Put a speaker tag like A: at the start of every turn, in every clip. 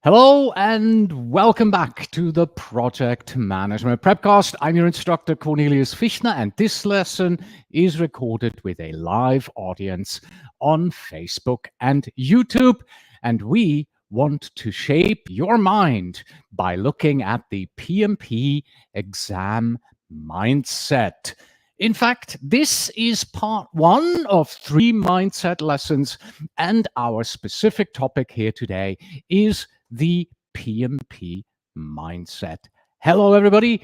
A: Hello and welcome back to the Project Management PrepCast. I'm your instructor, Cornelius Fichtner, and this lesson is recorded with a live audience on Facebook and YouTube. And we want to shape your mind by looking at the PMP Exam Mindset. In fact, this is part one of 3 mindset lessons, and our specific topic here today is the PMP Mindset. Hello, everybody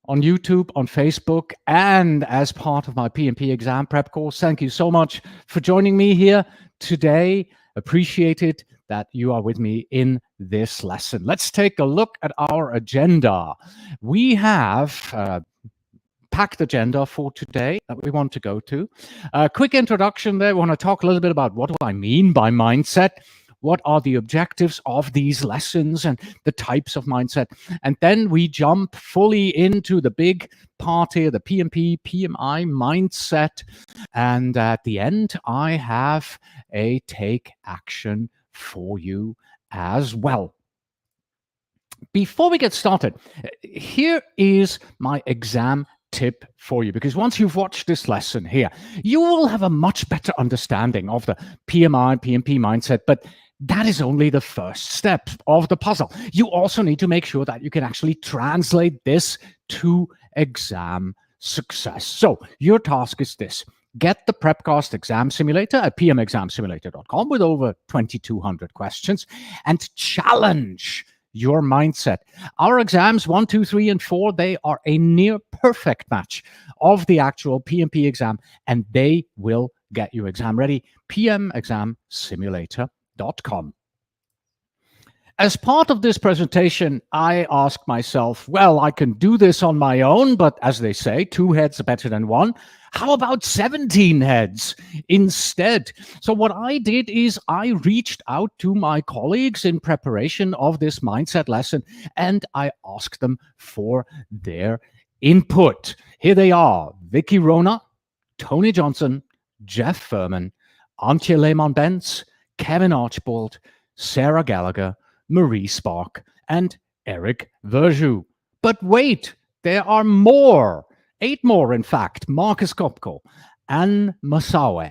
A: on YouTube, on Facebook, and as part of my PMP exam prep course. Thank you so much for joining me here today. Appreciate it that you are with me in this lesson. Let's take a look at our agenda. We have packed agenda for today that we want to go to. A quick introduction there. We want to talk a little bit about what do I mean by mindset, what are the objectives of these lessons and the types of mindset. And then we jump fully into the big part here, the PMP, PMI mindset. And at the end, I have a take action for you as well. Before we get started, here is my exam tip for you, because once you've watched this lesson here, you will have a much better understanding of the PMI, PMP mindset, but that is only the first step of the puzzle. You also need to make sure that you can actually translate this to exam success. So your task is this: get the PrepCast exam simulator at pmexamsimulator.com with over 2,200 questions and challenge your mindset. Our exams 1, 2, 3, and 4, they are a near perfect match of the actual PMP exam, and they will get you exam ready. pmexamsimulator.com. As part of this presentation, I asked myself, well, I can do this on my own, but as they say, 2 heads are better than 1. How about 17 heads instead? So what I did is I reached out to my colleagues in preparation of this mindset lesson, and I asked them for their input. Here they are: Vicky Rona, Tony Johnson, Jeff Furman, Antje Lehmann-Benz, Kevin Archibald, Sarah Gallagher, Marie Spark, and Eric Verjou. But wait, there are more. 8 more, in fact: Marcus Kopko, Anne Massawe,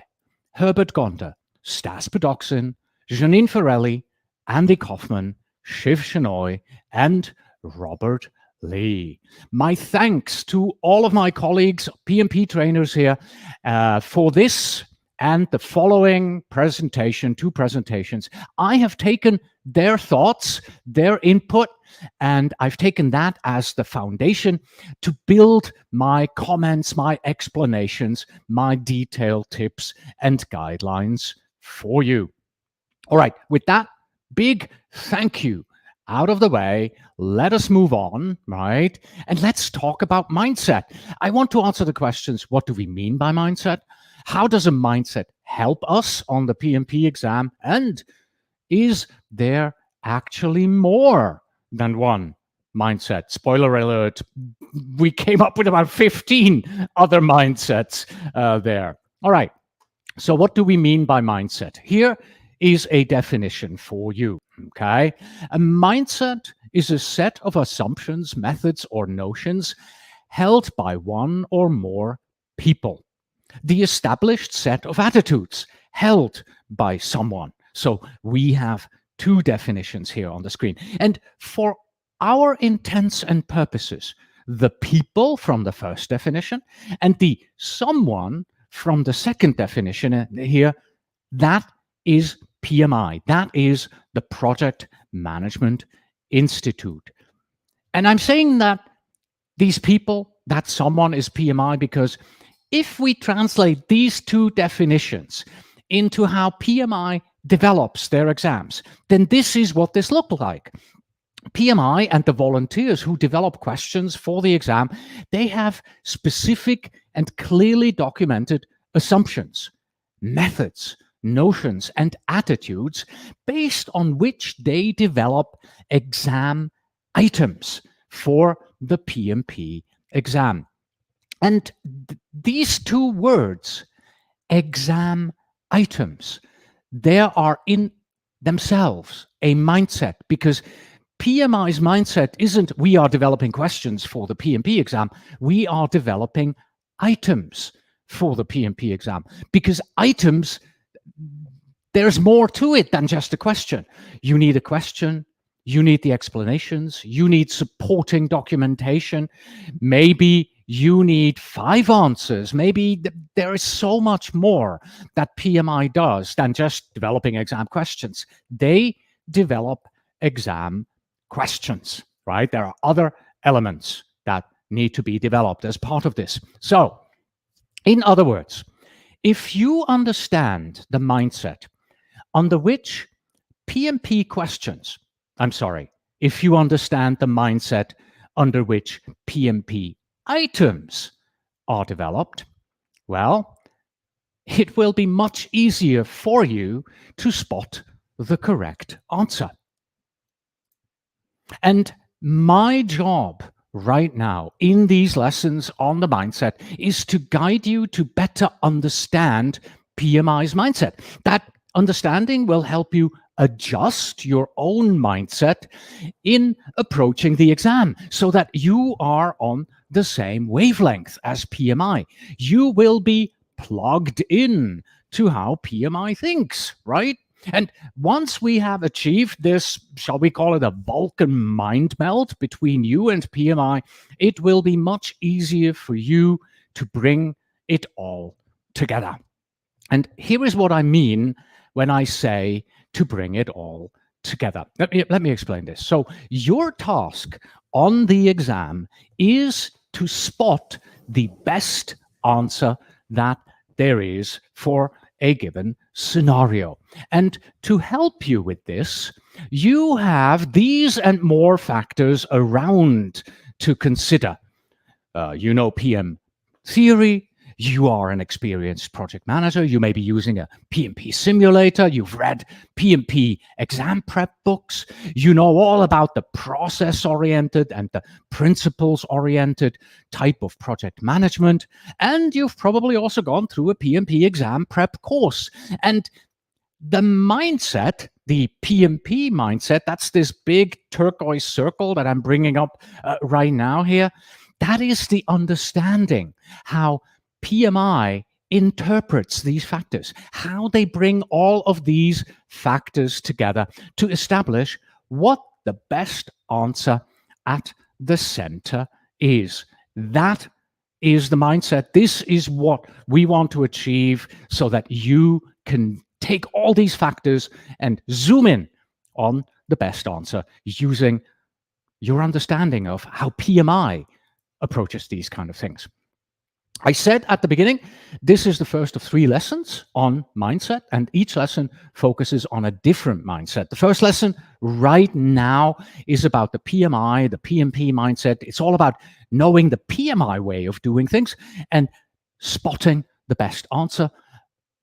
A: Herbert Gonda, Stas Podoksin, Janine Farelli, Andy Kaufman, Shiv Shenoy, and Robert Lee. My thanks to all of my colleagues, PMP trainers here, for this and the following presentation, 2 presentations. I have taken their thoughts, their input, and I've taken that as the foundation to build my comments, my explanations, my detailed tips and guidelines for you. All right, with that big thank you out of the way, let us move on, right? And let's talk about mindset. I want to answer the questions: what do we mean by mindset? How does a mindset help us on the PMP exam? And is there actually more than one mindset? Spoiler alert, we came up with about 15 other mindsets there. All right, so what do we mean by mindset? Here is a definition for you, okay? A mindset is a set of assumptions, methods, or notions held by one or more people. The established set of attitudes held by someone. So we have 2 definitions here on the screen. And for our intents and purposes, the people from the first definition and the someone from the second definition here, that is PMI. That is the Project Management Institute. And I'm saying that these people, that someone, is PMI because if we translate these 2 definitions into how PMI develops their exams, then this is what this looks like. PMI and the volunteers who develop questions for the exam, they have specific and clearly documented assumptions, methods, notions, and attitudes based on which they develop exam items for the PMP exam. And these 2 words, exam items, they are in themselves a mindset, because PMI's mindset isn't we are developing questions for the PMP exam. We are developing items for the PMP exam, because items, there's more to it than just a question. You need a question, you need the explanations, you need supporting documentation, maybe you need 5 answers, maybe there is so much more that PMI does than just developing exam questions. They develop exam questions, right? There are other elements that need to be developed as part of this. So, in other words, if you understand the mindset under which PMP questions, if you understand the mindset under which PMP items are developed, well, it will be much easier for you to spot the correct answer. And my job right now in these lessons on the mindset is to guide you to better understand PMI's mindset. That understanding will help you adjust your own mindset in approaching the exam so that you are on the same wavelength as PMI. You will be plugged in to how PMI thinks, right? And once we have achieved this, shall we call it a Vulcan mind melt between you and PMI, it will be much easier for you to bring it all together. And here is what I mean when I say to bring it all together. Let me explain this. So your task on the exam is to spot the best answer that there is for a given scenario. And to help you with this, you have these and more factors around to consider. You know PM theory. You are an experienced project manager. You may be using a PMP simulator. You've read PMP exam prep books. You know all about the process-oriented and the principles-oriented type of project management. And you've probably also gone through a PMP exam prep course. And the mindset, the PMP mindset, that's this big turquoise circle that I'm bringing up right now here. That is the understanding how PMI interprets these factors, how they bring all of these factors together to establish what the best answer at the center is. That is the mindset. This is what we want to achieve so that you can take all these factors and zoom in on the best answer using your understanding of how PMI approaches these kind of things. I said at the beginning, this is the first of 3 lessons on mindset, and each lesson focuses on a different mindset. The first lesson right now is about the PMI, the PMP mindset. It's all about knowing the PMI way of doing things and spotting the best answer.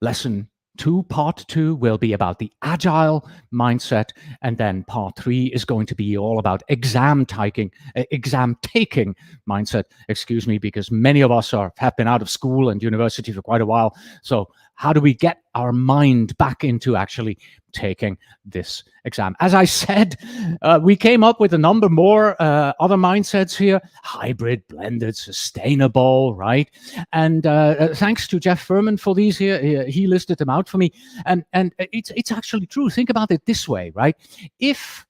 A: Lesson 2, part 2, will be about the agile mindset, and then part 3 is going to be all about exam taking mindset. Excuse me, because many of us have been out of school and university for quite a while. So how do we get our mind back into actually taking this exam? As I said, we came up with a number more other mindsets here: hybrid, blended, sustainable, right? And thanks to Jeff Furman for these here. He listed them out for me. And it's actually true. Think about it this way, right? If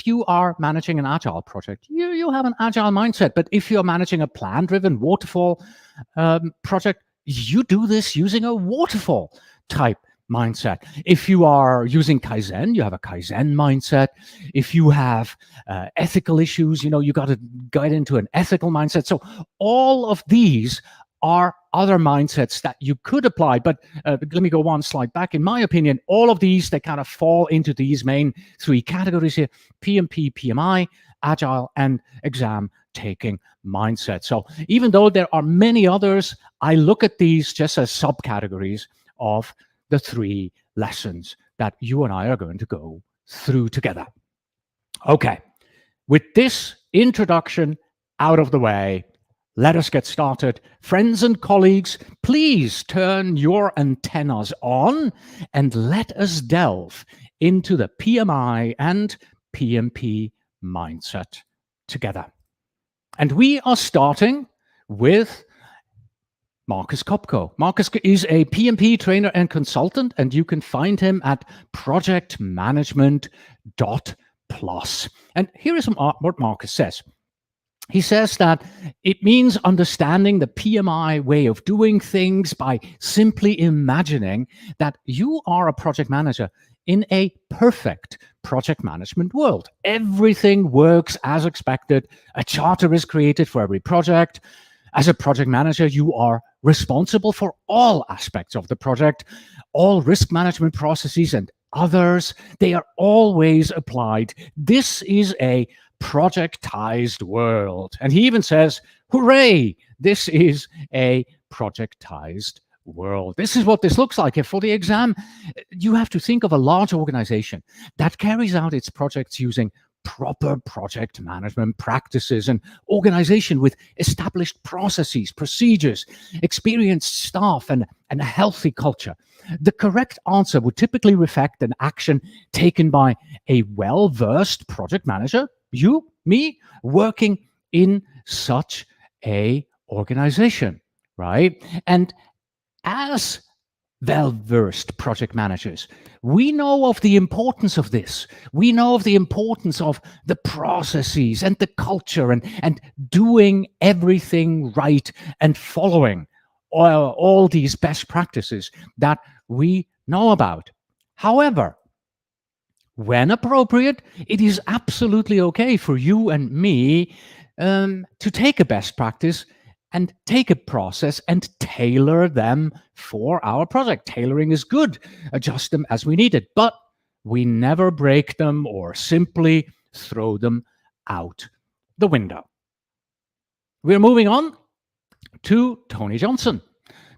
A: you are managing an agile project, you have an agile mindset. But if you're managing a plan-driven waterfall project, you do this using a waterfall type mindset. If you are using Kaizen, you have a Kaizen mindset. If you have ethical issues, you got to get into an ethical mindset. So all of these are other mindsets that you could apply. But let me go one slide back. In my opinion, all of these, they kind of fall into these main 3 categories here: PMP, PMI, agile, and exam taking mindset. So even though there are many others, I look at these just as subcategories of the 3 lessons that you and I are going to go through together. Okay, with this introduction out of the way, let us get started. Friends and colleagues, please turn your antennas on and let us delve into the PMI and PMP mindset together. And we are starting with Marcus Kopko. Marcus is a PMP trainer and consultant, and you can find him at projectmanagement.plus. And here is what Marcus says. He says that it means understanding the PMI way of doing things by simply imagining that you are a project manager in a perfect project management world. Everything works as expected. A charter is created for every project. As a project manager, you are responsible for all aspects of the project. All risk management processes and others, they are always applied. This is a projectized world. And he even says, hooray, this is a projectized world. This is what this looks like. For the exam, you have to think of a large organization that carries out its projects using proper project management practices, and organization with established processes, procedures, experienced staff, and a healthy culture. The correct answer would typically reflect an action taken by a well-versed project manager, you, me, working in such a organization, right? And as well-versed project managers, we know of the importance of this. We know of the importance of the processes and the culture and doing everything right and following all these best practices that we know about. However, when appropriate, it is absolutely okay for you and me to take a best practice and take a process and tailor them for our project. Tailoring is good. Adjust them as we need it, but we never break them or simply throw them out the window. We're moving on to Tony Johnson.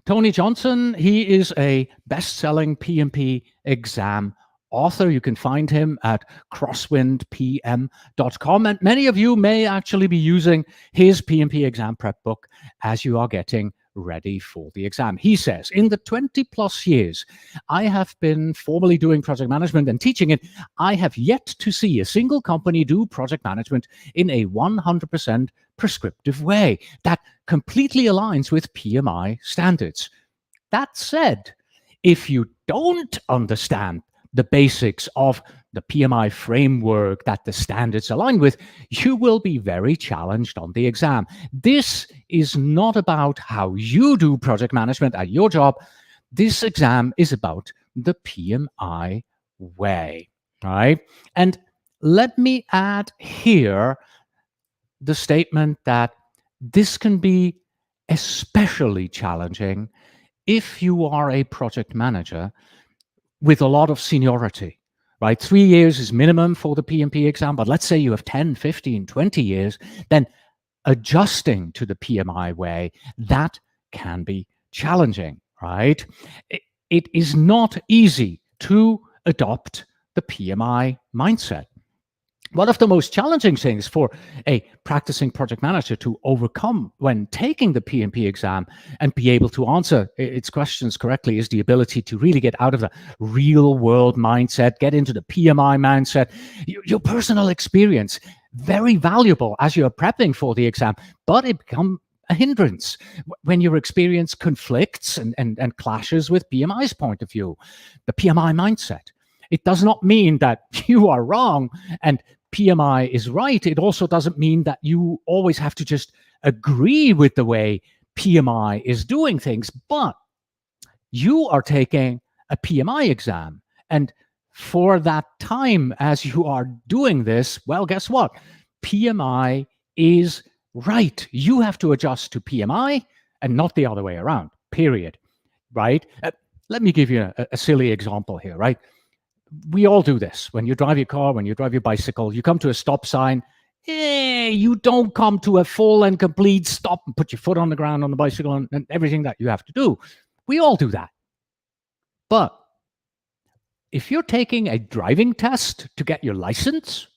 A: Tony Johnson, he is a best-selling PMP exam author. You can find him at crosswindpm.com. And many of you may actually be using his PMP exam prep book as you are getting ready for the exam. He says, in the 20 plus years I have been formally doing project management and teaching it, I have yet to see a single company do project management in a 100% prescriptive way that completely aligns with PMI standards. That said, if you don't understand the basics of the PMI framework that the standards align with, you will be very challenged on the exam. This is not about how you do project management at your job. This exam is about the PMI way, right? And let me add here the statement that this can be especially challenging if you are a project manager with a lot of seniority, right? 3 years is minimum for the PMP exam, but let's say you have 10, 15, 20 years, then adjusting to the PMI way, that can be challenging, right? It is not easy to adopt the PMI mindset. One of the most challenging things for a practicing project manager to overcome when taking the PMP exam and be able to answer its questions correctly is the ability to really get out of the real world mindset, get into the PMI mindset. Your personal experience, very valuable as you're prepping for the exam, but it becomes a hindrance when your experience conflicts and clashes with PMI's point of view, the PMI mindset. It does not mean that you are wrong and PMI is right. It also doesn't mean that you always have to just agree with the way PMI is doing things, but you are taking a PMI exam. And for that time, as you are doing this, well, guess what? PMI is right. You have to adjust to PMI and not the other way around, period, right? Let me give you a silly example here, right? We all do this. When you drive your car, when you drive your bicycle, you come to a stop sign. You don't come to a full and complete stop and put your foot on the ground on the bicycle and everything that you have to do. We all do that. But if you're taking a driving test to get your license,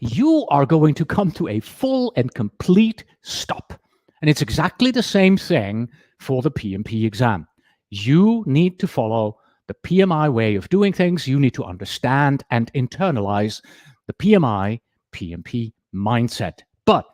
A: you are going to come to a full and complete stop. And it's exactly the same thing for the PMP exam. You need to follow the PMI way of doing things, you need to understand and internalize the PMI PMP mindset. But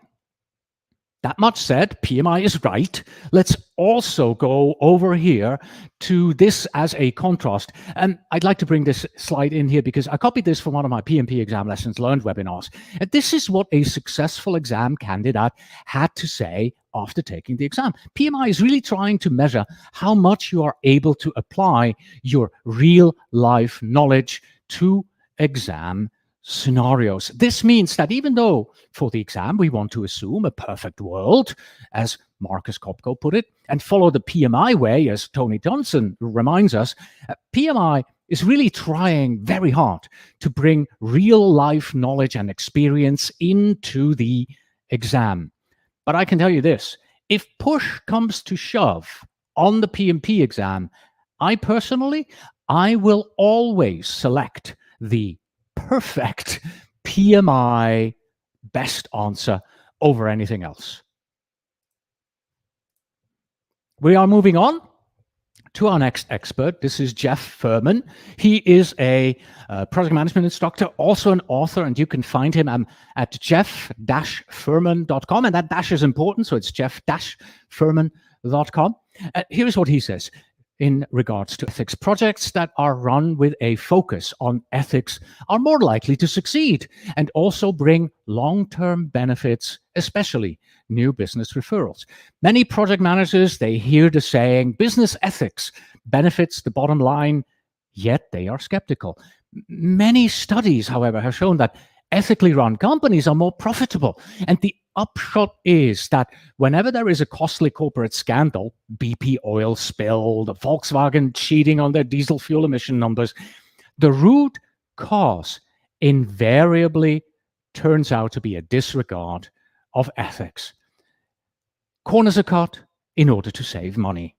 A: that much said, PMI is right. Let's also go over here to this as a contrast. And I'd like to bring this slide in here because I copied this from one of my PMP exam lessons learned webinars. And this is what a successful exam candidate had to say after taking the exam. PMI is really trying to measure how much you are able to apply your real life knowledge to exam scenarios. This means that even though for the exam we want to assume a perfect world, as Marcus Kopko put it, and follow the PMI way, as Tony Johnson reminds us, PMI is really trying very hard to bring real life knowledge and experience into the exam. But I can tell you this, if push comes to shove on the PMP exam, I will always select the perfect PMI best answer over anything else. We are moving on to our next expert. This is Jeff Furman. He is a project management instructor, also an author, and you can find him at jeff-furman.com. And that dash is important, so it's jeff-furman.com. Here's what he says in regards to ethics. Projects that are run with a focus on ethics are more likely to succeed and also bring long-term benefits, especially new business referrals. Many project managers, they hear the saying, business ethics benefits the bottom line, yet they are skeptical. Many studies, however, have shown that ethically run companies are more profitable. And the upshot is that whenever there is a costly corporate scandal, BP oil spill, the Volkswagen cheating on their diesel fuel emission numbers, the root cause invariably turns out to be a disregard of ethics. Corners are cut in order to save money.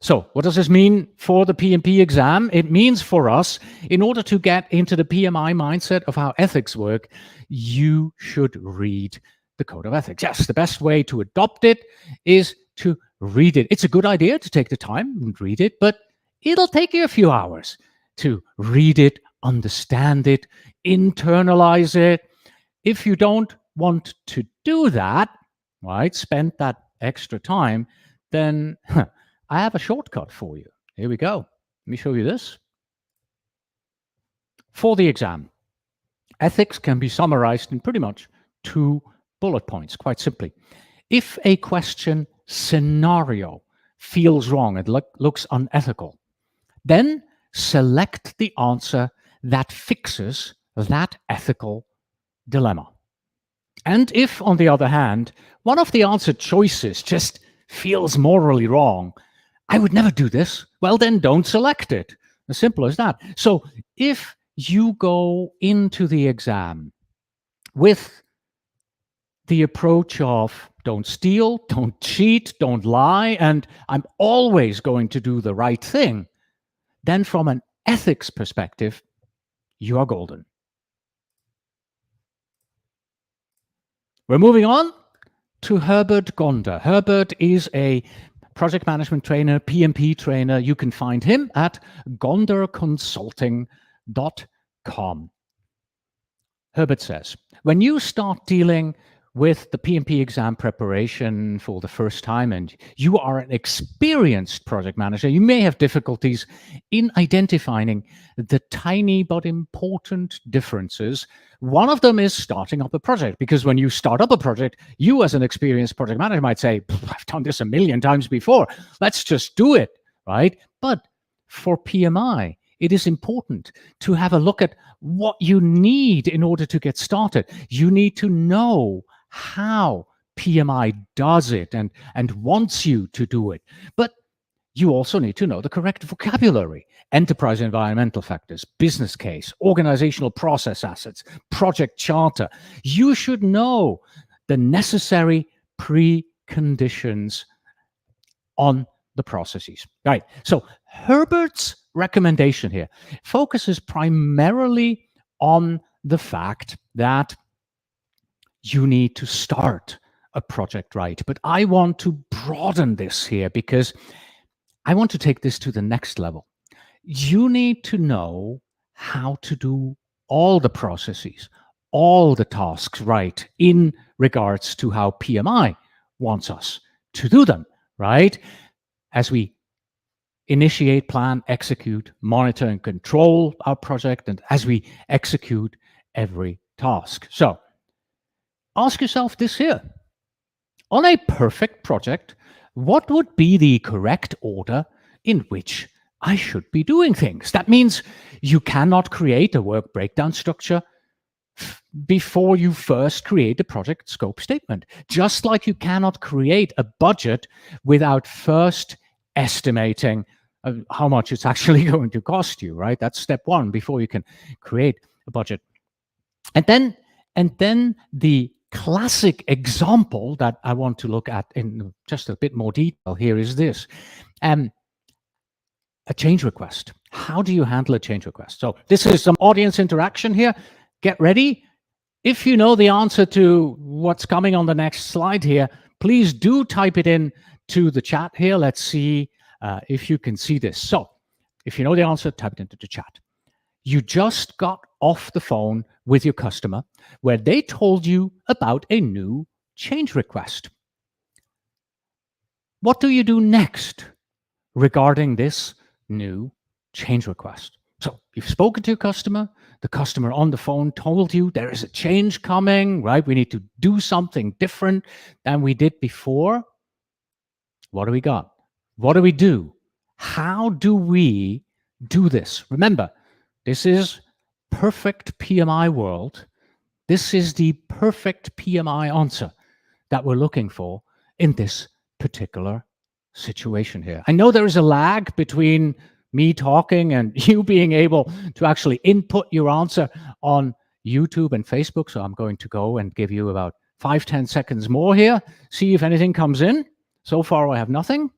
A: So what does this mean for the PMP exam? It means for us, in order to get into the PMI mindset of how ethics work, you should read the Code of Ethics. Yes, the best way to adopt it is to read it. It's a good idea to take the time and read it, but it'll take you a few hours to read it, understand it, internalize it. If you don't want to do that, right, spend that extra time, then I have a shortcut for you. Here we go. Let me show you this. For the exam, ethics can be summarized in pretty much 2 bullet points, quite simply. If a question scenario feels wrong, it looks unethical, then select the answer that fixes that ethical dilemma. And if, on the other hand, one of the answer choices just feels morally wrong, I would never do this, well, then don't select it. As simple as that. So if you go into the exam with the approach of don't steal, don't cheat, don't lie, and I'm always going to do the right thing, then from an ethics perspective, you are golden. We're moving on to Herbert Gonder. Herbert is a project management trainer, PMP trainer. You can find him at gonderconsulting.com. Herbert says, when you start dealing with the PMP exam preparation for the first time and you are an experienced project manager, you may have difficulties in identifying the tiny but important differences. One of them is starting up a project, because when you start up a project, you as an experienced project manager might say, I've done this a million times before. Let's just do it, right? But for PMI, it is important to have a look at what you need in order to get started. You need to know how PMI does it and wants you to do it. But you also need to know the correct vocabulary: enterprise environmental factors, business case, organizational process assets, project charter. You should know the necessary preconditions on the processes. Right. So Herbert's recommendation here focuses primarily on the fact that you need to start a project right. But I want to broaden this here because I want to take this to the next level. You need to know how to do all the processes, all the tasks right in regards to how PMI wants us to do them, right? As we initiate, plan, execute, monitor, and control our project, and as we execute every task. So ask yourself this here. On a perfect project, what would be the correct order in which I should be doing things? That means you cannot create a work breakdown structure before you first create a project scope statement. Just like you cannot create a budget without first estimating how much it's actually going to cost you, right? That's step one before you can create a budget. And then the classic example that I want to look at in just a bit more detail here is this. A change request. How do you handle a change request? So this is some audience interaction here. Get ready. If you know the answer to what's coming on the next slide here, please do type it in to the chat here. Let's see if you can see this. So if you know the answer, type it into the chat. You just got off the phone with your customer where they told you about a new change request. What do you do next regarding this new change request? So you've spoken to your customer, the customer on the phone told you there is a change coming, right? We need to do something different than we did before. What do we got? What do we do? How do we do this? Remember, this is perfect PMI world. This is the perfect PMI answer that we're looking for in this particular situation here. I know there is a lag between me talking and you being able to actually input your answer on YouTube and Facebook. So I'm going to go and give you about 5-10 seconds more here. See if anything comes in. So far, I have nothing.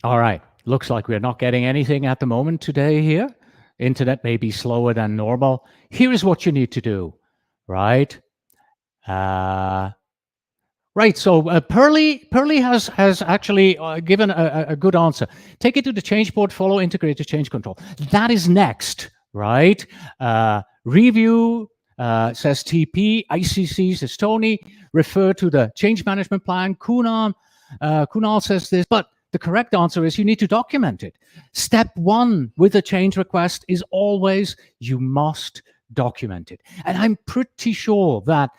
A: All right. Looks like we're not getting anything at the moment today here. Internet may be slower than normal. Here is what you need to do, right? Right, so Pearly has actually given a good answer. Take it to the change board, follow integrated change control. That is next, right? Review, says TP, ICC, says Tony, refer to the change management plan. Kunal says this, but the correct answer is you need to document it. Step one with a change request is always you must document it. And I'm pretty sure that,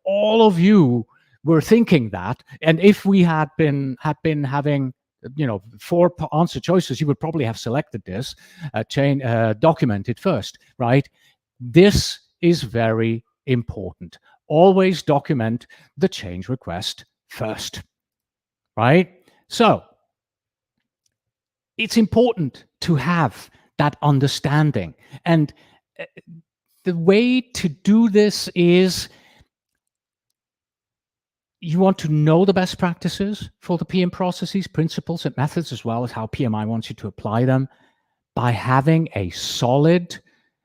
A: all of you were thinking that, and if we had been having 4 answer choices, you would probably have selected this document it first, right? This is very important. Always document the change request first, right? So it's important to have that understanding, and the way to do this is you want to know the best practices for the PM processes, principles, and methods, as well as how PMI wants you to apply them by having a solid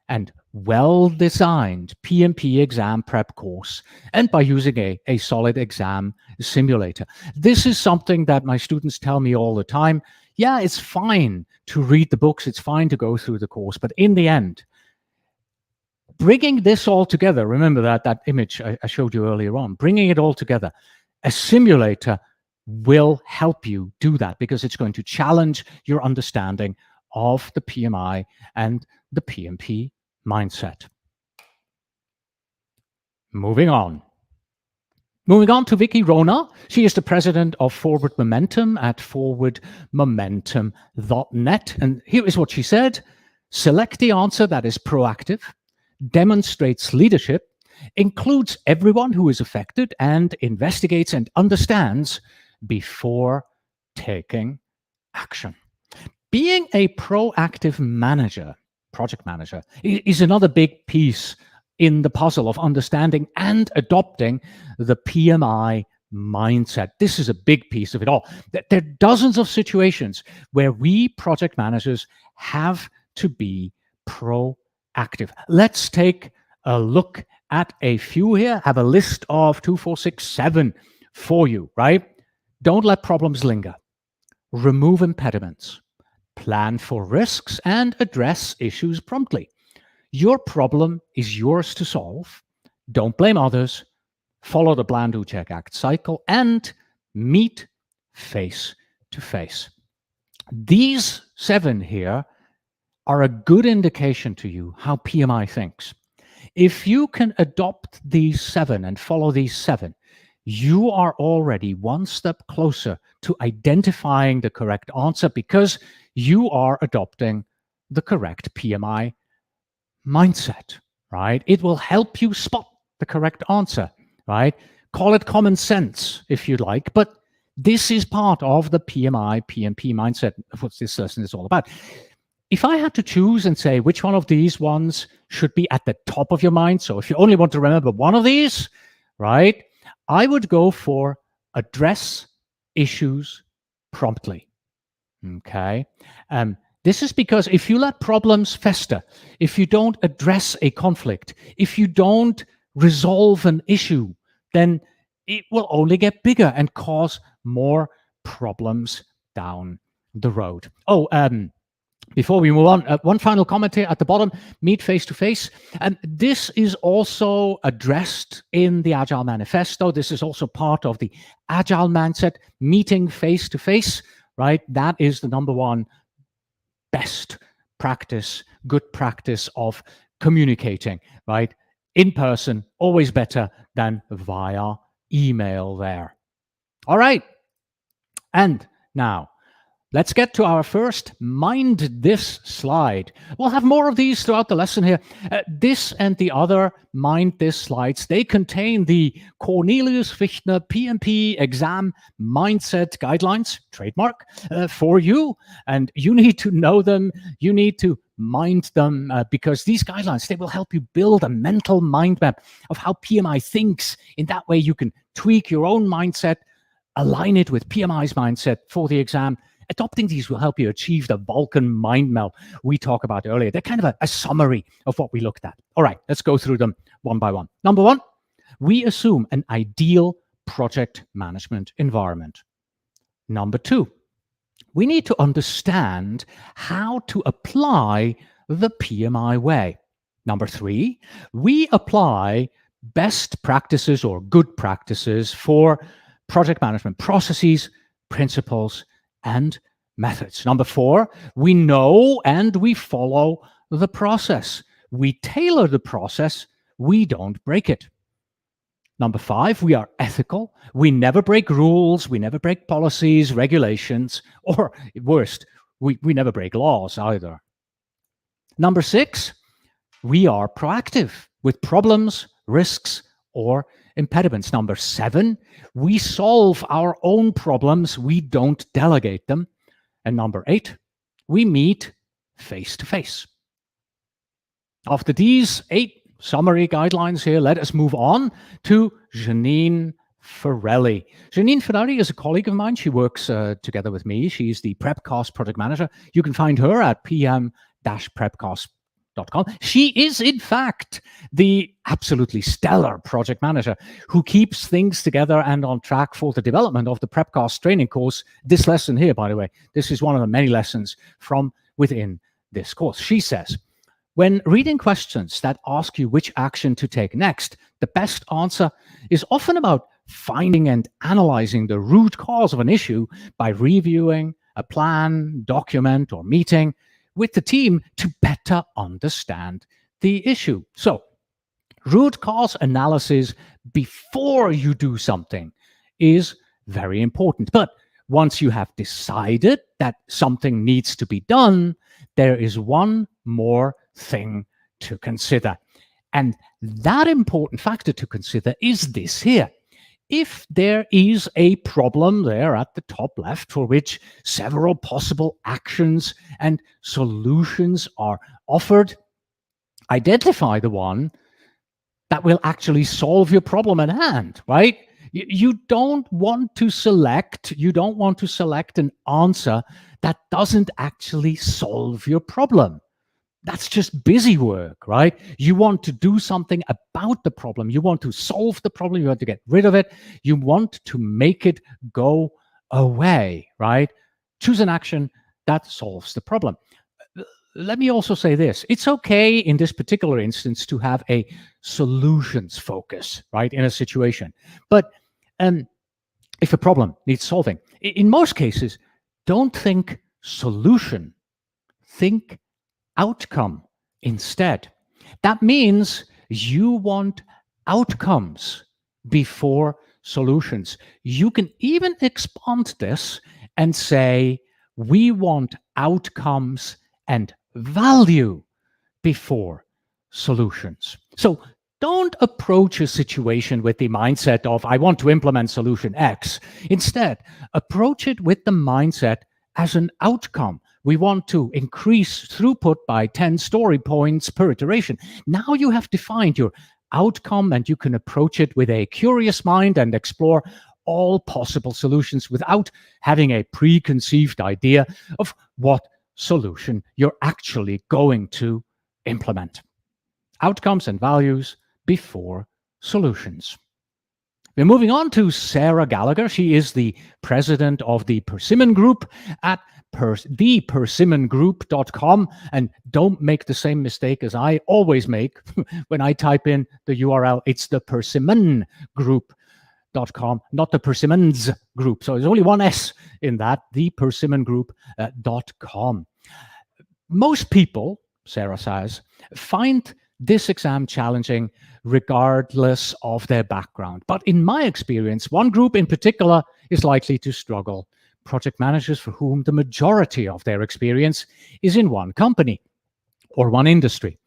A: and well-designed PMP exam prep course and by using a solid exam simulator. This is something that my students tell me all the time. Yeah, it's fine to read the books. It's fine to go through the course. But in the end, bringing this all together, remember that image I showed you earlier on, bringing it all together, a simulator will help you do that because it's going to challenge your understanding of the PMI and the PMP mindset. Moving on. Moving on to Vicky Rona. She is the president of Forward Momentum at forwardmomentum.net. And here is what she said. Select the answer that is proactive, demonstrates leadership, includes everyone who is affected, and investigates and understands before taking action. Being a proactive manager, project manager, is another big piece in the puzzle of understanding and adopting the PMI mindset. This is a big piece of it all. There are dozens of situations where we project managers have to be proactive. Let's take a look at a few here. Have a list of 2, 4, 6, 7 for you, right? Don't let problems linger. remove impediments, plan for risks, and address issues promptly. Your problem is yours to solve. Don't blame others. Follow the plan, do, check, act cycle, and meet face to face. These 7 here are a good indication to you how PMI thinks. If you can adopt these 7 and follow these 7, you are already one step closer to identifying the correct answer because you are adopting the correct PMI mindset, right? It will help you spot the correct answer, right? Call it common sense if you like, but this is part of the PMI, PMP mindset of what this lesson is all about. If I had to choose and say which one of these ones should be at the top of your mind, so if you only want to remember one of these, right, I would go for address issues promptly. Okay. This is because if you let problems fester, if you don't address a conflict, if you don't resolve an issue, then it will only get bigger and cause more problems down the road. Before we move on, one final comment here at the bottom, meet face to face. And this is also addressed in the Agile Manifesto. This is also part of the Agile mindset, meeting face to face, right? That is the number one best practice, good practice of communicating, right? In person, always better than via email there. All right. And now, let's get to our first Mind This slide. We'll have more of these throughout the lesson here. This and the other Mind This slides, they contain the Cornelius Fichtner PMP Exam Mindset guidelines, trademark, for you. And you need to know them. You need to mind them because these guidelines, they will help you build a mental mind map of how PMI thinks. In that way, you can tweak your own mindset, align it with PMI's mindset for the exam. Adopting these will help you achieve the Vulcan mind map we talked about earlier. They're kind of a summary of what we looked at. All right, let's go through them one by one. Number 1, we assume an ideal project management environment. Number 2, we need to understand how to apply the PMI way. Number 3, we apply best practices or good practices for project management processes, principles, and methods. Number 4, we know and we follow the process. We tailor the process. We don't break it. Number 5, we are ethical. We never break rules. We never break policies, regulations, or worst, we never break laws either. Number 6, we are proactive with problems, risks, or impediments. Number 7, we solve our own problems. We don't delegate them. And number 8, we meet face to face. After these 8 summary guidelines here, let us move on to Janine Ferrelli. Janine Ferrelli is a colleague of mine. She works together with me. She's the PrepCast project manager. You can find her at pm-prepcast.com. She is, in fact, the absolutely stellar project manager who keeps things together and on track for the development of the PrepCast training course. This lesson here, by the way, this is one of the many lessons from within this course. She says, when reading questions that ask you which action to take next, the best answer is often about finding and analyzing the root cause of an issue by reviewing a plan, document, or meeting with the team to better understand the issue. So, root cause analysis before you do something is very important. But once you have decided that something needs to be done, there is one more thing to consider. And that important factor to consider is this here. If there is a problem there at the top left for which several possible actions and solutions are offered, identify the one that will actually solve your problem at hand, right? You don't want to select an answer that doesn't actually solve your problem. That's just busy work, right? You want to do something about the problem. You want to solve the problem. You want to get rid of it. You want to make it go away, right? Choose an action that solves the problem. Let me also say this. It's okay in this particular instance to have a solutions focus, right, in a situation. But if a problem needs solving, in most cases, don't think solution, think outcome instead. That means you want outcomes before solutions. You can even expand this and say, we want outcomes and value before solutions. So don't approach a situation with the mindset of, I want to implement solution X. Instead, approach it with the mindset as an outcome. We want to increase throughput by 10 story points per iteration. Now you have defined your outcome, and you can approach it with a curious mind and explore all possible solutions without having a preconceived idea of what solution you're actually going to implement. Outcomes and values before solutions. We're moving on to Sarah Gallagher. She is the president of the Persimmon Group at thepersimmongroup.com. And don't make the same mistake as I always make when I type in the URL. It's the persimmongroup.com, not the Persimmons Group. So there's only one S in that, thepersimmongroup.com. Most people, Sarah says, find this exam challenging regardless of their background. But in my experience, one group in particular is likely to struggle. Project managers for whom the majority of their experience is in one company or one industry.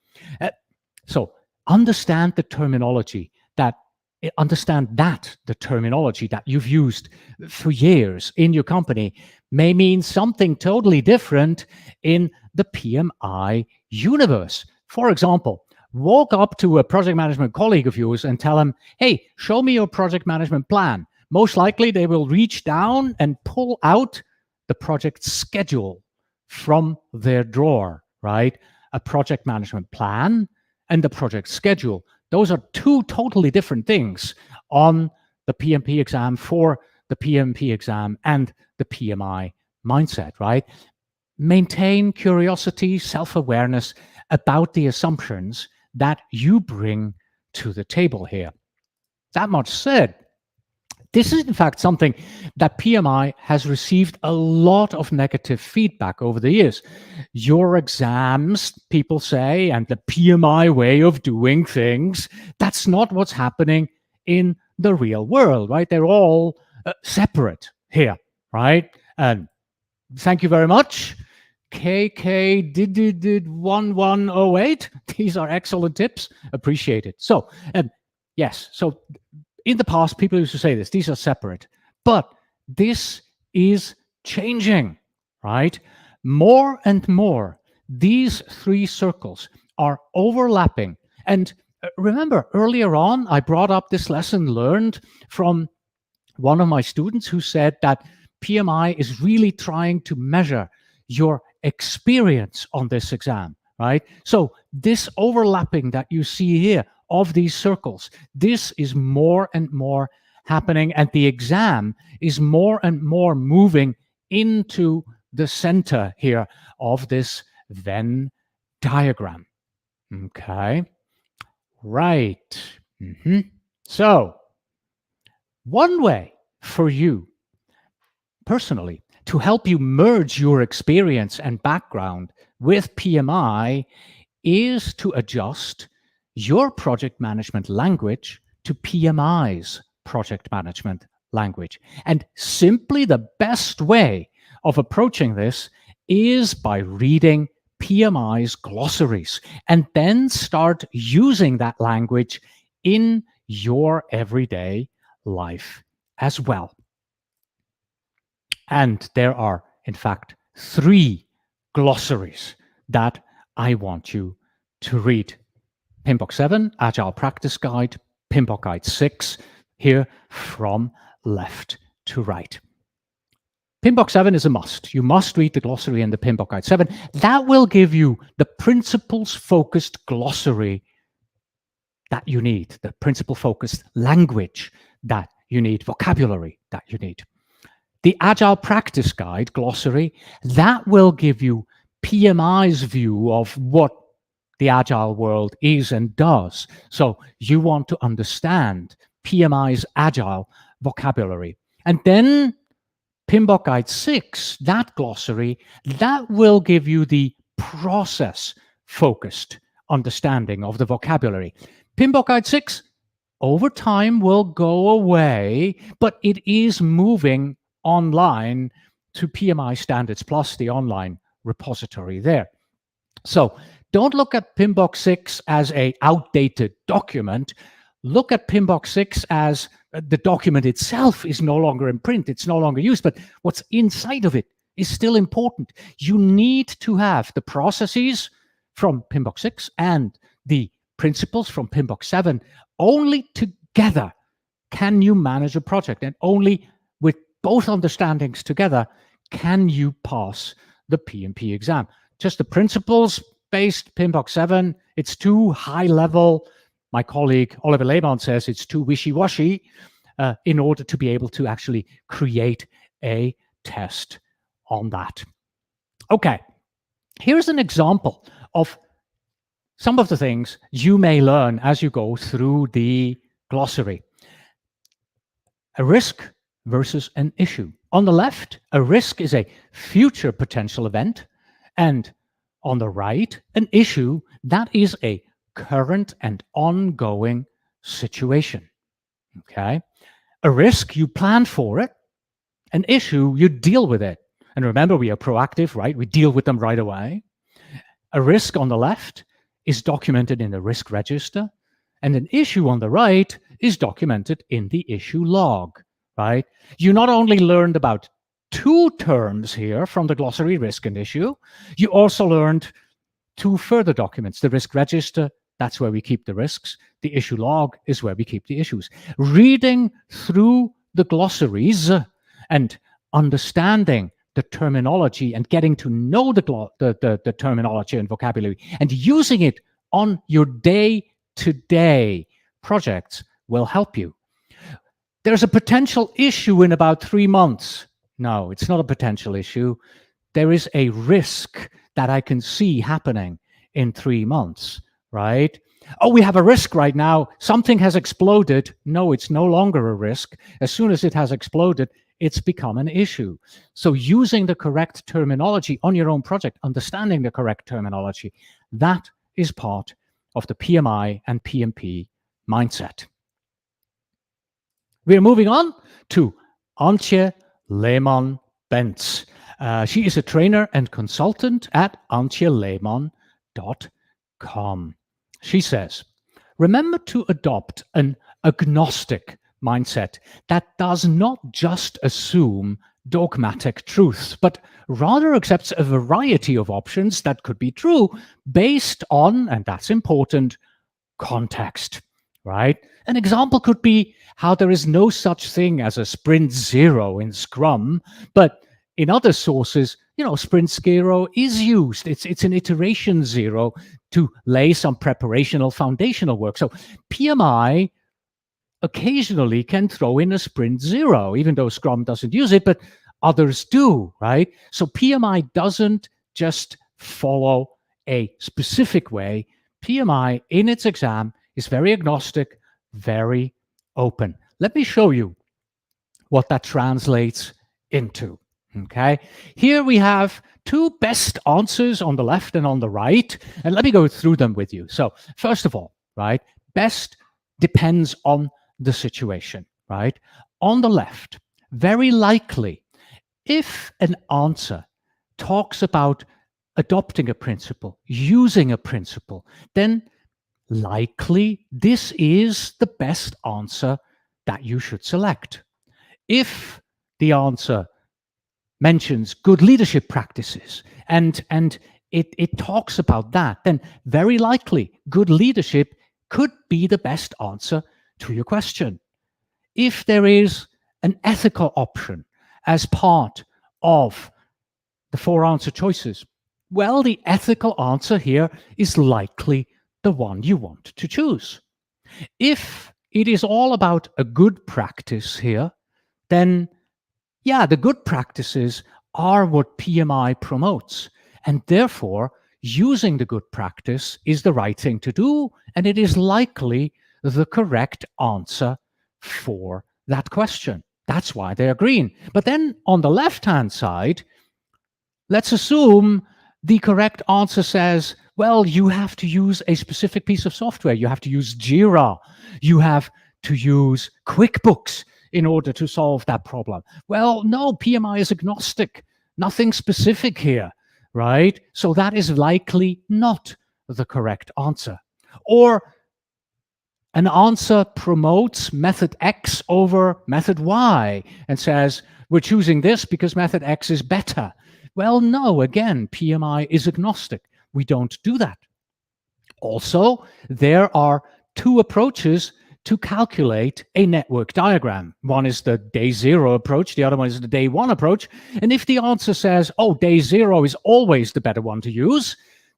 A: So understand the terminology that the terminology that you've used for years in your company may mean something totally different in the PMI universe. For example, walk up to a project management colleague of yours and tell him, hey, show me your project management plan. Most likely they will reach down and pull out the project schedule from their drawer, right? A project management plan and the project schedule. Those are two totally different things on the PMP exam for the PMP exam and the PMI mindset, right? Maintain curiosity, self-awareness about the assumptions that you bring to the table here. That much said, this is in fact something that PMI has received a lot of negative feedback over the years. Your exams, people say, and the PMI way of doing things, that's not what's happening in the real world, right? They're all separate here, right? And thank you very much. KK did 1108. These are excellent tips. Appreciate it. So, yes. So in the past, people used to say this. These are separate. But this is changing, right? More and more, these three circles are overlapping. And remember, earlier on, I brought up this lesson learned from one of my students who said that PMI is really trying to measure your experience on this exam, right? So this overlapping that you see here of these circles, this is more and more happening, and the exam is more and more moving into the center here of this Venn diagram. Okay, right. So one way for you personally to help you merge your experience and background with PMI is to adjust your project management language to PMI's project management language. And simply the best way of approaching this is by reading PMI's glossaries and then start using that language in your everyday life as well. And there are, in fact, 3 glossaries that I want you to read. PMBOK 7, Agile Practice Guide, PMBOK Guide 6, here from left to right. PMBOK 7 is a must. You must read the glossary in the PMBOK Guide 7. That will give you the principles-focused glossary that you need, the principle-focused language that you need, vocabulary that you need. The Agile Practice Guide, glossary, that will give you PMI's view of what the Agile world is and does. So you want to understand PMI's Agile vocabulary. And then PMBOK Guide 6, that glossary, that will give you the process-focused understanding of the vocabulary. PMBOK Guide 6, over time, will go away, but it is moving online to PMI Standards Plus, the online repository there. So don't look at PMBOK 6 as an outdated document. Look at PMBOK 6 as the document itself is no longer in print. It's no longer used, but what's inside of it is still important. You need to have the processes from PMBOK 6 and the principles from PMBOK 7. Only together can you manage a project, and only with both understandings together can you pass the PMP exam. Just the principles-based PMBOK 7, it's too high level. My colleague Oliver Lehmann says it's too wishy-washy in order to be able to actually create a test on that. Okay, here's an example of some of the things you may learn as you go through the glossary. A risk versus an issue. On the left, a risk is a future potential event, and on the right, an issue, that is a current and ongoing situation. Okay? A risk, you plan for it. An issue, you deal with it. And remember, we are proactive, right? We deal with them right away. A risk on the left is documented in the risk register, and an issue on the right is documented in the issue log, right? You not only learned about two terms here from the glossary, risk and issue, you also learned two further documents. The risk register, that's where we keep the risks. The issue log is where we keep the issues. Reading through the glossaries and understanding the terminology and getting to know the terminology and vocabulary and using it on your day-to-day projects will help you. There's a potential issue in about 3 months. No, it's not a potential issue. There is a risk that I can see happening in 3 months, right? Oh, we have a risk right now. Something has exploded. No, it's no longer a risk. As soon as it has exploded, it's become an issue. So using the correct terminology on your own project, understanding the correct terminology, that is part of the PMI and PMP mindset. We're moving on to Antje Lehmann-Benz. She is a trainer and consultant at antjelehmann.com. She says, remember to adopt an agnostic mindset that does not just assume dogmatic truths, but rather accepts a variety of options that could be true based on, and that's important, context, right? An example could be how there is no such thing as a sprint zero in Scrum, but in other sources, sprint zero is used. It's an iteration zero to lay some preparational foundational work. So PMI occasionally can throw in a sprint zero, even though Scrum doesn't use it, but others do, right? So PMI doesn't just follow a specific way. PMI in its exam is very agnostic, very open. Let me show you what that translates into, okay? Here we have two best answers on the left and on the right, and let me go through them with you. So first of all, right, best depends on the situation, right? On the left, very likely, if an answer talks about adopting a principle, using a principle, then likely this is the best answer that you should select. If the answer mentions good leadership practices and it talks about that, then very likely good leadership could be the best answer to your question. If there is an ethical option as part of the 4 answer choices, well, the ethical answer here is likely the one you want to choose. If it is all about a good practice here, then Yeah, the good practices are what PMI promotes. And therefore, using the good practice is the right thing to do. And it is likely the correct answer for that question. That's why they are green. But then on the left-hand side, let's assume the correct answer says, well, you have to use a specific piece of software. You have to use Jira. You have to use QuickBooks in order to solve that problem. Well, no, PMI is agnostic. Nothing specific here, right? So that is likely not the correct answer. Or an answer promotes method X over method Y and says, we're choosing this because method X is better. Well, no, again, PMI is agnostic. We don't do that. Also, there are two approaches to calculate a network diagram. One is the day zero approach, the other one is the day one approach. And if the answer says, oh, day zero is always the better one to use,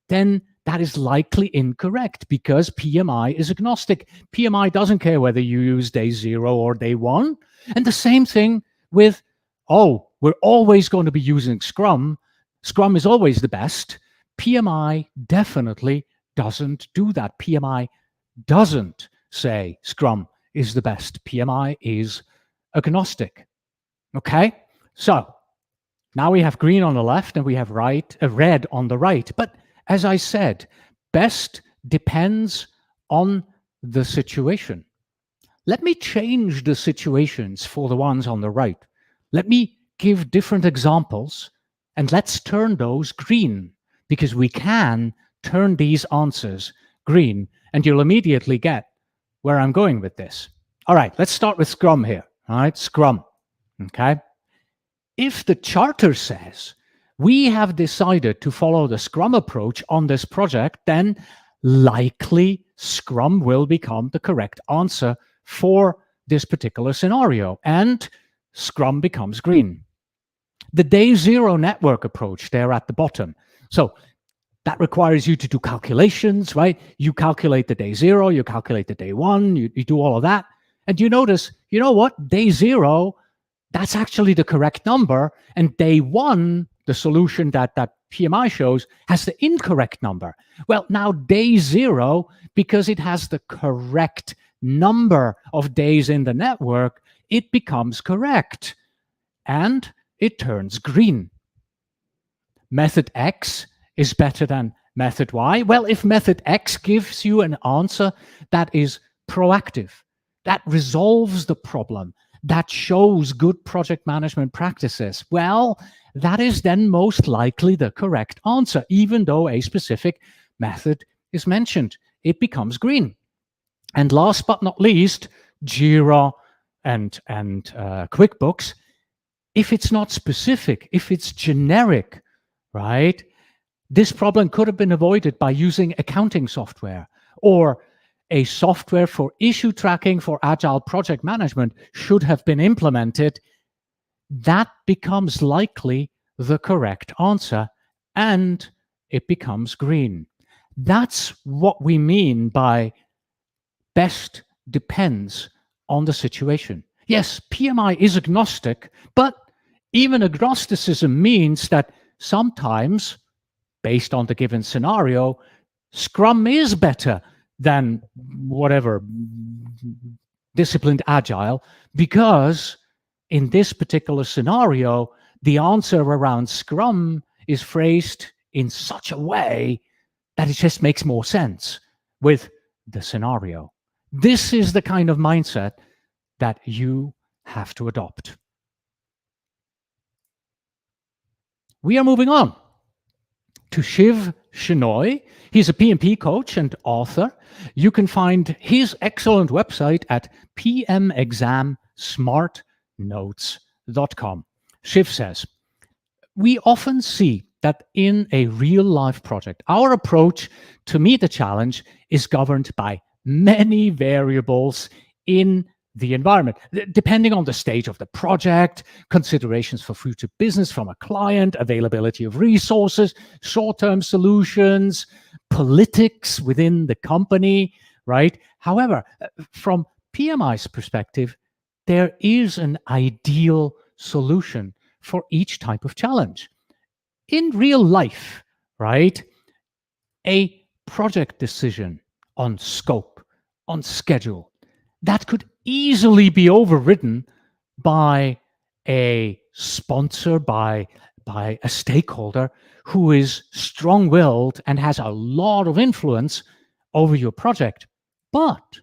A: then that is likely incorrect because PMI is agnostic. PMI doesn't care whether you use day zero or day one. And the same thing with, oh, we're always going to be using Scrum. Scrum is always the best. PMI definitely doesn't do that. PMI doesn't say Scrum is the best. PMI is agnostic. Okay? So now we have green on the left and we have red on the right. But as I said, best depends on the situation. Let me change the situations for the ones on the right. Let me give different examples and let's turn those green because we can turn these answers green and you'll immediately get where I'm going with this. All right, let's start with Scrum here. All right, Scrum. Okay. If the charter says we have decided to follow the Scrum approach on this project, then likely Scrum will become the correct answer for this particular scenario, and Scrum becomes green. The day zero network approach there at the bottom. So that requires you to do calculations, right? You calculate the day zero, you calculate the day one, you do all of that. And you notice, you know what? Day zero, that's actually the correct number. And day one, the solution that PMI shows, has the incorrect number. Well, now day zero, because it has the correct number of days in the network, it becomes correct. And it turns green. Method X is better than method Y. Well, if method X gives you an answer that is proactive, that resolves the problem, that shows good project management practices, well, that is then most likely the correct answer, even though a specific method is mentioned. It becomes green. And last but not least, Jira and QuickBooks, if it's not specific, if it's generic, right? This problem could have been avoided by using accounting software or a software for issue tracking for agile project management should have been implemented. That becomes likely the correct answer and it becomes green. That's what we mean by best depends on the situation. Yes, PMI is agnostic, but even agnosticism means that sometimes, based on the given scenario, Scrum is better than whatever disciplined agile, because in this particular scenario, the answer around Scrum is phrased in such a way that it just makes more sense with the scenario. This is the kind of mindset that you have to adopt. We are moving on to Shiv Shenoy. He's a PMP coach and author. You can find his excellent website at pmexamsmartnotes.com. Shiv says, we often see that in a real-life project, our approach to meet the challenge is governed by many variables in the environment, depending on the stage of the project, considerations for future business from a client, availability of resources, short-term solutions, politics within the company, right? However, from PMI's perspective, there is an ideal solution for each type of challenge. In real life, right, a project decision on scope, on schedule, that could easily be overridden by a sponsor, by a stakeholder who is strong-willed and has a lot of influence over your project. But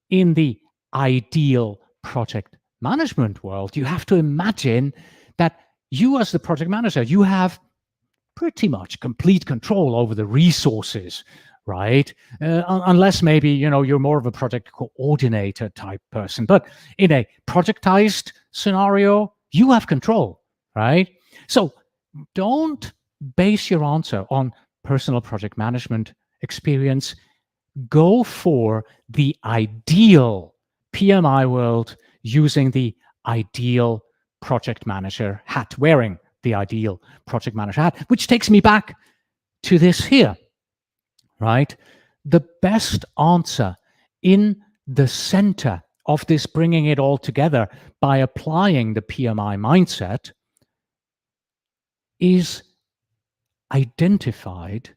A: in the ideal project management world, you have to imagine that you, as the project manager, you have pretty much complete control over the resources, right? Unless maybe, you're more of a project coordinator type person. But in a projectized scenario, you have control, right? So don't base your answer on personal project management experience. Go for the ideal PMI world using the ideal project manager hat, wearing the ideal project manager hat, which takes me back to this here, right? The best answer in the center of this, bringing it all together by applying the PMI mindset, is identified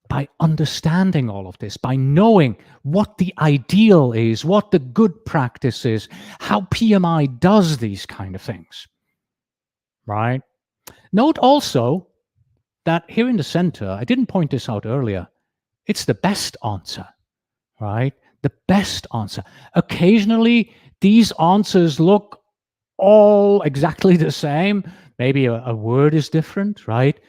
A: by understanding all of this, by knowing what the ideal is, what the good practice is, how PMI does these kind of things, right? Note also that here in the center, I didn't point this out earlier, it's the best answer, right? The best answer. Occasionally, these answers look all exactly the same. Maybe a word is different, right?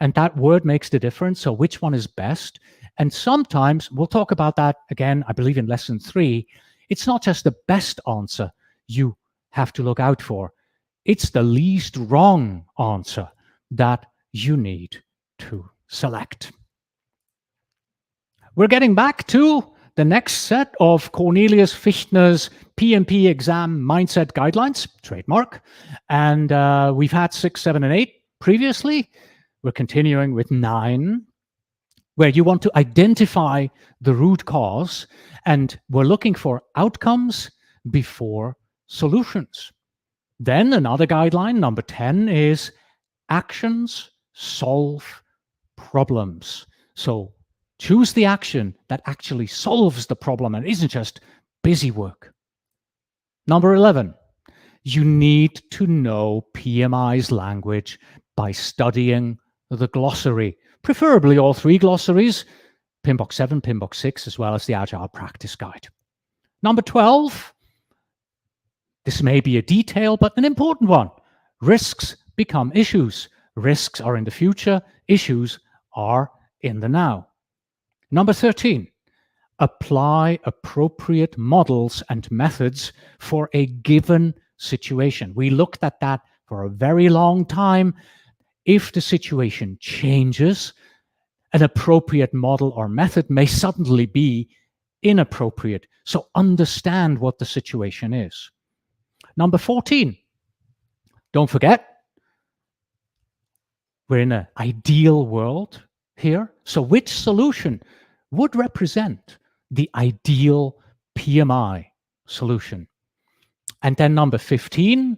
A: And that word makes the difference. So which one is best? And sometimes, we'll talk about that again, I believe in lesson 3, it's not just the best answer you have to look out for. It's the least wrong answer that you need to select. We're getting back to the next set of Cornelius Fichtner's PMP Exam Mindset Guidelines, trademark. And we've had 6, 7, and 8 previously. We're continuing with 9, where you want to identify the root cause, and we're looking for outcomes before solutions. Then another guideline, number 10, is actions solve problems. So choose the action that actually solves the problem and isn't just busy work. Number 11, you need to know PMI's language by studying the glossary, preferably all 3 glossaries, PMBOK 7, PMBOK 6, as well as the Agile Practice Guide. Number 12, this may be a detail, but an important one. Risks become issues. Risks are in the future, issues are in the now. Number 13, apply appropriate models and methods for a given situation. We looked at that for a very long time. If the situation changes, an appropriate model or method may suddenly be inappropriate. So understand what the situation is. Number 14, don't forget, we're in an ideal world here. So which solution would represent the ideal PMI solution? And then number 15,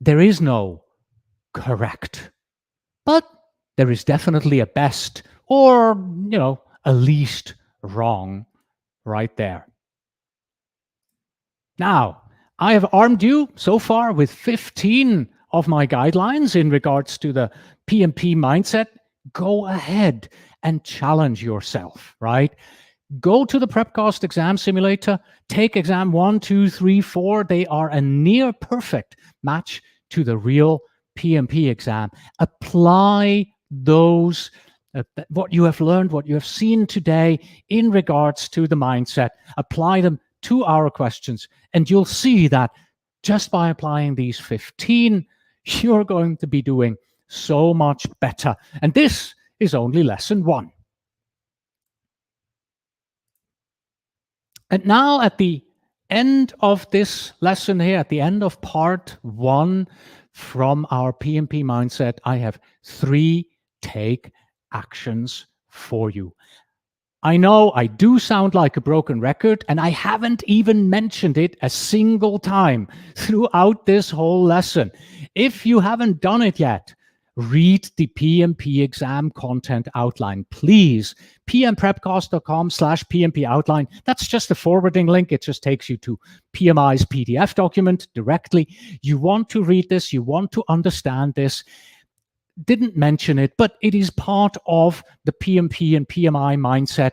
A: there is no correct, but there is definitely a best or, a least wrong right there. Now, I have armed you so far with 15 of my guidelines in regards to the PMP mindset. Go ahead and challenge yourself, right? Go to the PrepCast exam simulator, take exam 1, 2, 3, 4. They are a near perfect match to the real PMP exam. Apply those, what you have learned, what you have seen today in regards to the mindset. Apply them to our questions, and you'll see that just by applying these 15, you're going to be doing so much better. And this is only lesson 1. And now at the end of this lesson here, at the end of part 1 from our PMP mindset, I have 3 take actions for you. I know I do sound like a broken record, and I haven't even mentioned it a single time throughout this whole lesson. If you haven't done it yet, read the PMP exam content outline, please. pmprepcast.com/PMP outline. That's just a forwarding link. It just takes you to PMI's PDF document directly. You want to read this, you want to understand this. Didn't mention it, but it is part of the PMP and PMI mindset.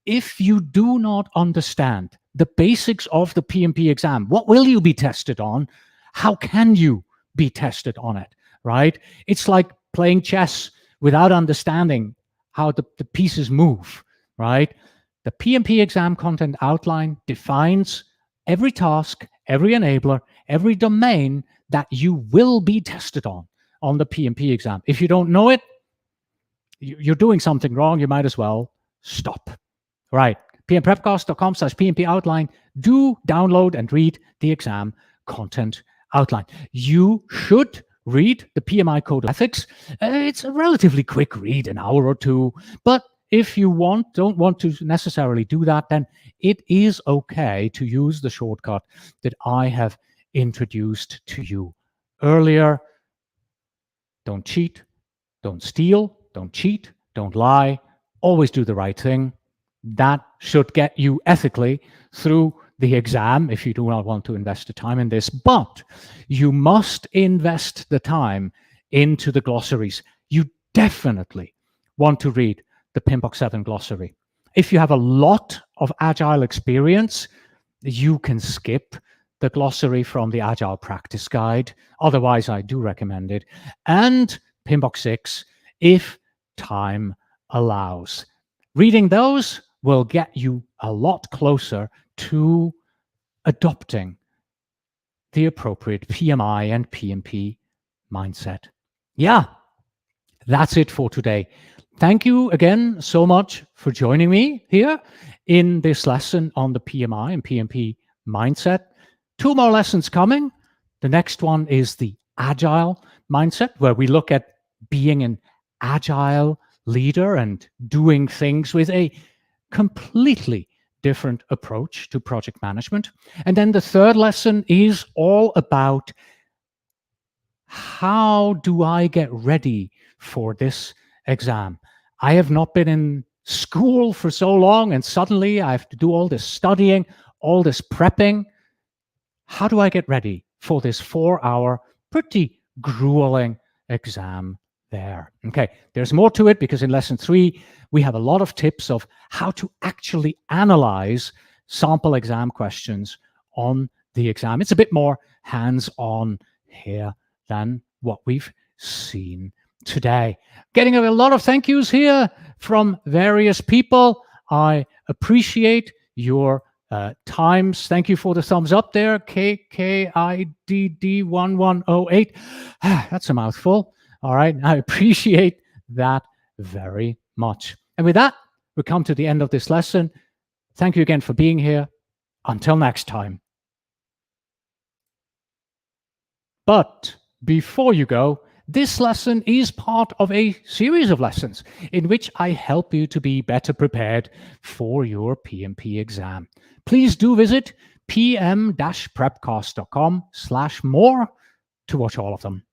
A: If you do not understand the basics of the PMP exam, what will you be tested on? How can you be tested on it, right? It's like playing chess without understanding how the pieces move, right? The PMP exam content outline defines every task, every enabler, every domain that you will be tested on the PMP exam. If you don't know it, you're doing something wrong. You might as well stop. Right. pmprepcast.com/PMP outline. Do download and read the exam content outline. You should read the PMI Code of Ethics. It's a relatively quick read, an hour or two. But if you don't want to necessarily do that, then it is okay to use the shortcut that I have introduced to you earlier. Don't cheat, don't steal, don't cheat, don't lie, always do the right thing. That should get you ethically through the exam if you do not want to invest the time in this. But you must invest the time into the glossaries. You definitely want to read the PMBOK 7 glossary. If you have a lot of Agile experience, you can skip the glossary from the Agile Practice Guide. Otherwise, I do recommend it. And PMBOK 6, if time allows. Reading those will get you a lot closer to adopting the appropriate PMI and PMP mindset. Yeah, that's it for today. Thank you again so much for joining me here in this lesson on the PMI and PMP mindset. 2 more lessons coming. The next one is the Agile mindset, where we look at being an agile leader and doing things with a completely different approach to project management. And then the third lesson is all about how do I get ready for this exam? I have not been in school for so long, and suddenly I have to do all this studying, all this prepping. How do I get ready for this 4-hour, pretty grueling exam there? Okay, there's more to it because in lesson 3, we have a lot of tips of how to actually analyze sample exam questions on the exam. It's a bit more hands-on here than what we've seen today. Getting a lot of thank yous here from various people. I appreciate your times. Thank you for the thumbs up there. KKIDD1108. That's a mouthful. All right. I appreciate that very much. And with that, we come to the end of this lesson. Thank you again for being here. Until next time. But before you go, this lesson is part of a series of lessons in which I help you to be better prepared for your PMP exam. Please do visit pm-prepcast.com/more to watch all of them.